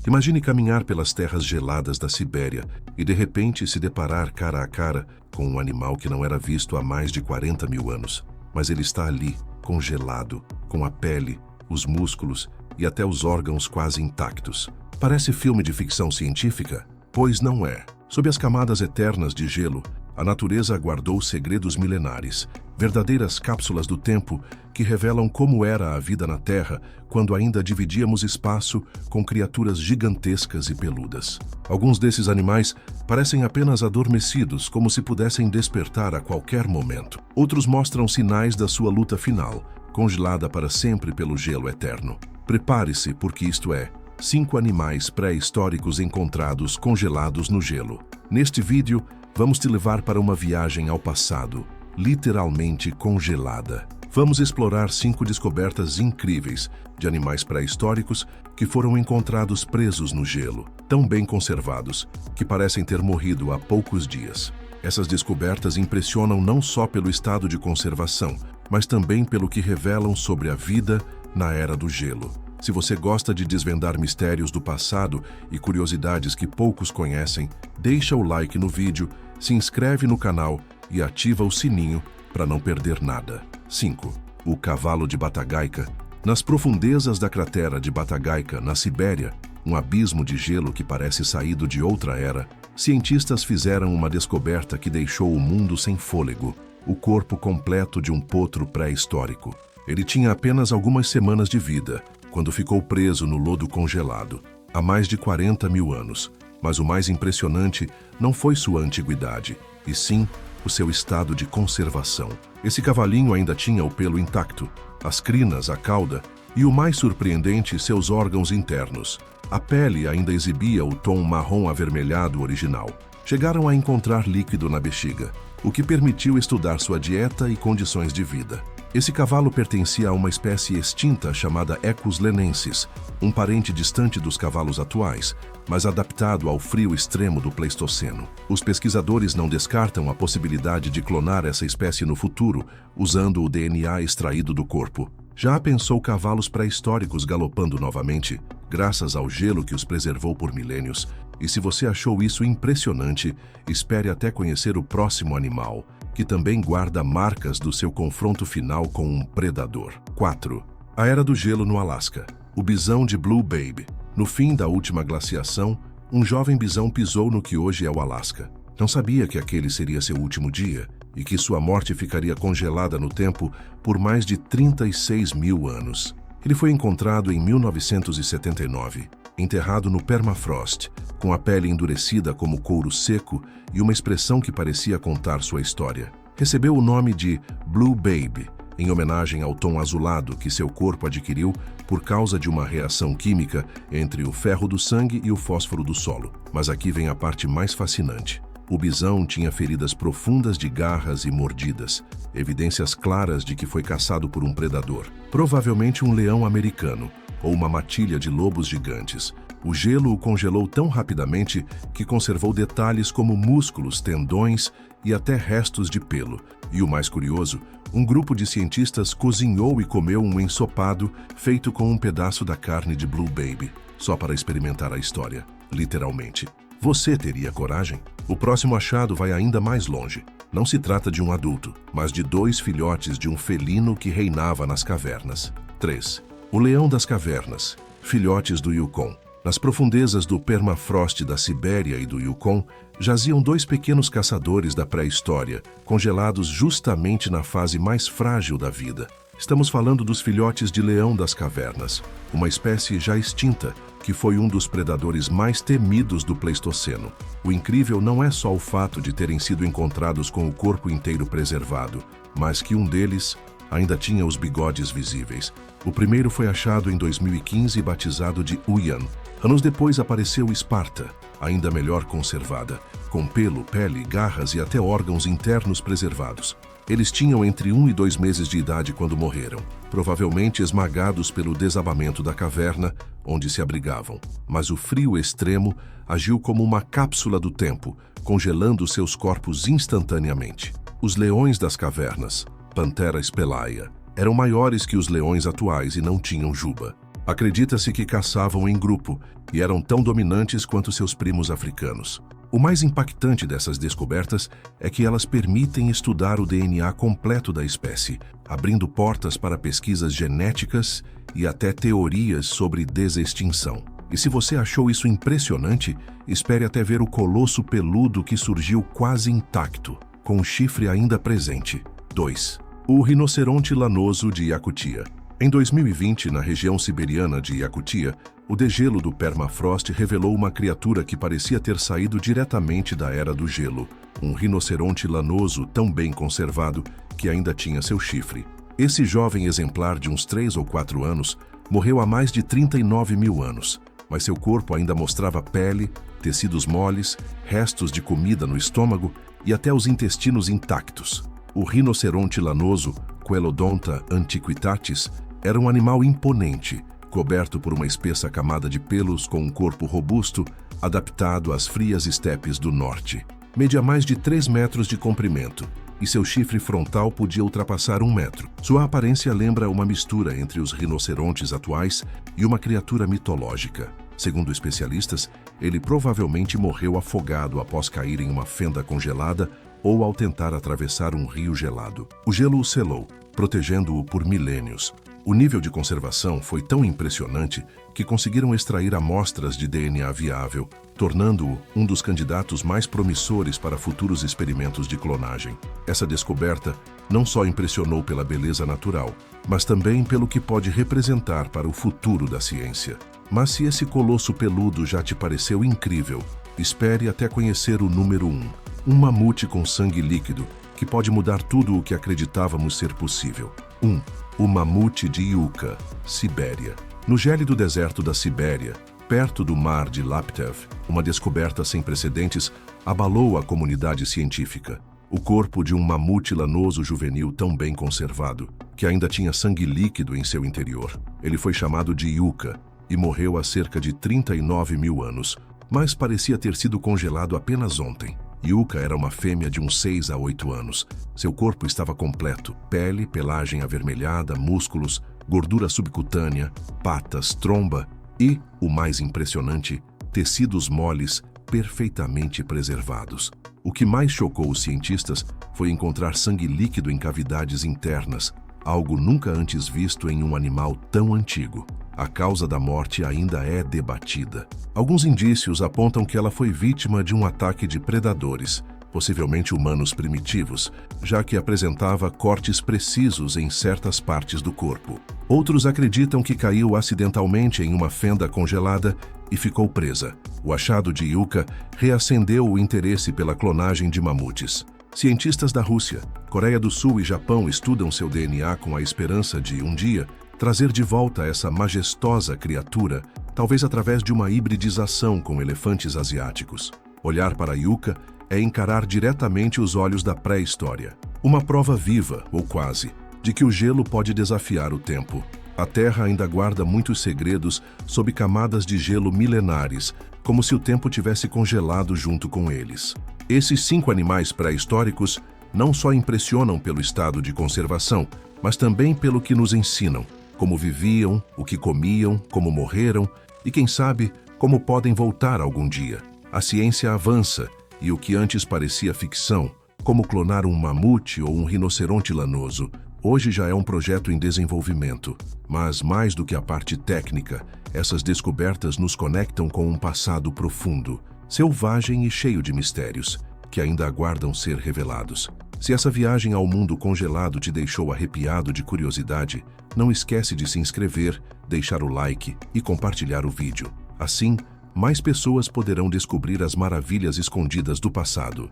Imagine caminhar pelas terras geladas da Sibéria e de repente se deparar cara a cara com um animal que não era visto há mais de 40 mil anos. Mas ele está ali, congelado, com a pele, os músculos e até os órgãos quase intactos. Parece filme de ficção científica? Pois não é. Sob as camadas eternas de gelo, a natureza guardou segredos milenares, verdadeiras cápsulas do tempo que revelam como era a vida na Terra quando ainda dividíamos espaço com criaturas gigantescas e peludas. Alguns desses animais parecem apenas adormecidos, como se pudessem despertar a qualquer momento. Outros mostram sinais da sua luta final, congelada para sempre pelo gelo eterno. Prepare-se, porque isto é 5 animais pré-históricos encontrados congelados no gelo. Neste vídeo, vamos te levar para uma viagem ao passado, literalmente congelada. Vamos explorar 5 descobertas incríveis de animais pré-históricos que foram encontrados presos no gelo, tão bem conservados que parecem ter morrido há poucos dias. Essas descobertas impressionam não só pelo estado de conservação, mas também pelo que revelam sobre a vida na Era do Gelo. Se você gosta de desvendar mistérios do passado e curiosidades que poucos conhecem, deixa o like no vídeo, se inscreve no canal e ativa o sininho para não perder nada. 5. O cavalo de Batagaica. Nas profundezas da cratera de Batagaica, na Sibéria, um abismo de gelo que parece saído de outra era, cientistas fizeram uma descoberta que deixou o mundo sem fôlego: o corpo completo de um potro pré-histórico. Ele tinha apenas algumas semanas de vida quando ficou preso no lodo congelado, há mais de 40 mil anos. Mas o mais impressionante não foi sua antiguidade, e sim o seu estado de conservação. Esse cavalinho ainda tinha o pelo intacto, as crinas, a cauda e, o mais surpreendente, seus órgãos internos. A pele ainda exibia o tom marrom avermelhado original. Chegaram a encontrar líquido na bexiga, o que permitiu estudar sua dieta e condições de vida. Esse cavalo pertencia a uma espécie extinta chamada Equus lenensis, um parente distante dos cavalos atuais, mas adaptado ao frio extremo do Pleistoceno. Os pesquisadores não descartam a possibilidade de clonar essa espécie no futuro, usando o DNA extraído do corpo. Já pensou cavalos pré-históricos galopando novamente, graças ao gelo que os preservou por milênios? E se você achou isso impressionante, espere até conhecer o próximo animal, que também guarda marcas do seu confronto final com um predador. 4. A Era do Gelo no Alasca. O bisão de Blue Babe. No fim da última glaciação, um jovem bisão pisou no que hoje é o Alasca. Não sabia que aquele seria seu último dia e que sua morte ficaria congelada no tempo por mais de 36 mil anos. Ele foi encontrado em 1979, enterrado no permafrost, com a pele endurecida como couro seco e uma expressão que parecia contar sua história. Recebeu o nome de Blue Babe, em homenagem ao tom azulado que seu corpo adquiriu por causa de uma reação química entre o ferro do sangue e o fósforo do solo. Mas aqui vem a parte mais fascinante. O bisão tinha feridas profundas de garras e mordidas, evidências claras de que foi caçado por um predador, provavelmente um leão americano ou uma matilha de lobos gigantes. O gelo o congelou tão rapidamente que conservou detalhes como músculos, tendões e até restos de pelo. E o mais curioso, um grupo de cientistas cozinhou e comeu um ensopado feito com um pedaço da carne de Blue Babe, só para experimentar a história, literalmente. Você teria coragem? O próximo achado vai ainda mais longe. Não se trata de um adulto, mas de 2 filhotes de um felino que reinava nas cavernas. 3. O leão das cavernas. Filhotes do Yukon. Nas profundezas do permafrost da Sibéria e do Yukon, jaziam 2 pequenos caçadores da pré-história, congelados justamente na fase mais frágil da vida. Estamos falando dos filhotes de leão das cavernas, uma espécie já extinta, que foi um dos predadores mais temidos do Pleistoceno. O incrível não é só o fato de terem sido encontrados com o corpo inteiro preservado, mas que um deles ainda tinha os bigodes visíveis. O primeiro foi achado em 2015 e batizado de Uyan. Anos depois apareceu Esparta, ainda melhor conservada, com pelo, pele, garras e até órgãos internos preservados. Eles tinham entre 1 e 2 meses de idade quando morreram, provavelmente esmagados pelo desabamento da caverna onde se abrigavam. Mas o frio extremo agiu como uma cápsula do tempo, congelando seus corpos instantaneamente. Os leões das cavernas, Panthera spelaea, eram maiores que os leões atuais e não tinham juba. Acredita-se que caçavam em grupo e eram tão dominantes quanto seus primos africanos. O mais impactante dessas descobertas é que elas permitem estudar o DNA completo da espécie, abrindo portas para pesquisas genéticas e até teorias sobre desextinção. E se você achou isso impressionante, espere até ver o colosso peludo que surgiu quase intacto, com o chifre ainda presente. 2. O rinoceronte lanoso de Yakutia. Em 2020, na região siberiana de Yakutia, o degelo do permafrost revelou uma criatura que parecia ter saído diretamente da era do gelo, um rinoceronte lanoso tão bem conservado que ainda tinha seu chifre. Esse jovem exemplar de uns 3 ou 4 anos morreu há mais de 39 mil anos, mas seu corpo ainda mostrava pele, tecidos moles, restos de comida no estômago e até os intestinos intactos. O rinoceronte lanoso, Coelodonta antiquitatis, era um animal imponente, coberto por uma espessa camada de pelos com um corpo robusto, adaptado às frias estepes do norte. Media mais de 3 metros de comprimento, e seu chifre frontal podia ultrapassar 1 metro. Sua aparência lembra uma mistura entre os rinocerontes atuais e uma criatura mitológica. Segundo especialistas, ele provavelmente morreu afogado após cair em uma fenda congelada ou ao tentar atravessar um rio gelado. O gelo o selou, protegendo-o por milênios. O nível de conservação foi tão impressionante que conseguiram extrair amostras de DNA viável, tornando-o um dos candidatos mais promissores para futuros experimentos de clonagem. Essa descoberta não só impressionou pela beleza natural, mas também pelo que pode representar para o futuro da ciência. Mas se esse colosso peludo já te pareceu incrível, espere até conhecer o número 1, um mamute com sangue líquido, que pode mudar tudo o que acreditávamos ser possível. 1. O mamute de Yucca, Sibéria. No gélido deserto da Sibéria, perto do mar de Laptev, uma descoberta sem precedentes abalou a comunidade científica. O corpo de um mamute lanoso juvenil tão bem conservado, que ainda tinha sangue líquido em seu interior. Ele foi chamado de Yucca e morreu há cerca de 39 mil anos, mas parecia ter sido congelado apenas ontem. Yucca era uma fêmea de uns 6 a 8 anos. Seu corpo estava completo: pele, pelagem avermelhada, músculos, gordura subcutânea, patas, tromba e, o mais impressionante, tecidos moles perfeitamente preservados. O que mais chocou os cientistas foi encontrar sangue líquido em cavidades internas, algo nunca antes visto em um animal tão antigo. A causa da morte ainda é debatida. Alguns indícios apontam que ela foi vítima de um ataque de predadores, possivelmente humanos primitivos, já que apresentava cortes precisos em certas partes do corpo. Outros acreditam que caiu acidentalmente em uma fenda congelada e ficou presa. O achado de Yucca reacendeu o interesse pela clonagem de mamutes. Cientistas da Rússia, Coreia do Sul e Japão estudam seu DNA com a esperança de, um dia, trazer de volta essa majestosa criatura, talvez através de uma hibridização com elefantes asiáticos. Olhar para Yucca é encarar diretamente os olhos da pré-história. Uma prova viva, ou quase, de que o gelo pode desafiar o tempo. A Terra ainda guarda muitos segredos sob camadas de gelo milenares, como se o tempo tivesse congelado junto com eles. Esses 5 animais pré-históricos não só impressionam pelo estado de conservação, mas também pelo que nos ensinam: como viviam, o que comiam, como morreram e, quem sabe, como podem voltar algum dia. A ciência avança e o que antes parecia ficção, como clonar um mamute ou um rinoceronte lanoso, hoje já é um projeto em desenvolvimento. Mas, mais do que a parte técnica, essas descobertas nos conectam com um passado profundo, selvagem e cheio de mistérios, que ainda aguardam ser revelados. Se essa viagem ao mundo congelado te deixou arrepiado de curiosidade, não esquece de se inscrever, deixar o like e compartilhar o vídeo. Assim, mais pessoas poderão descobrir as maravilhas escondidas do passado.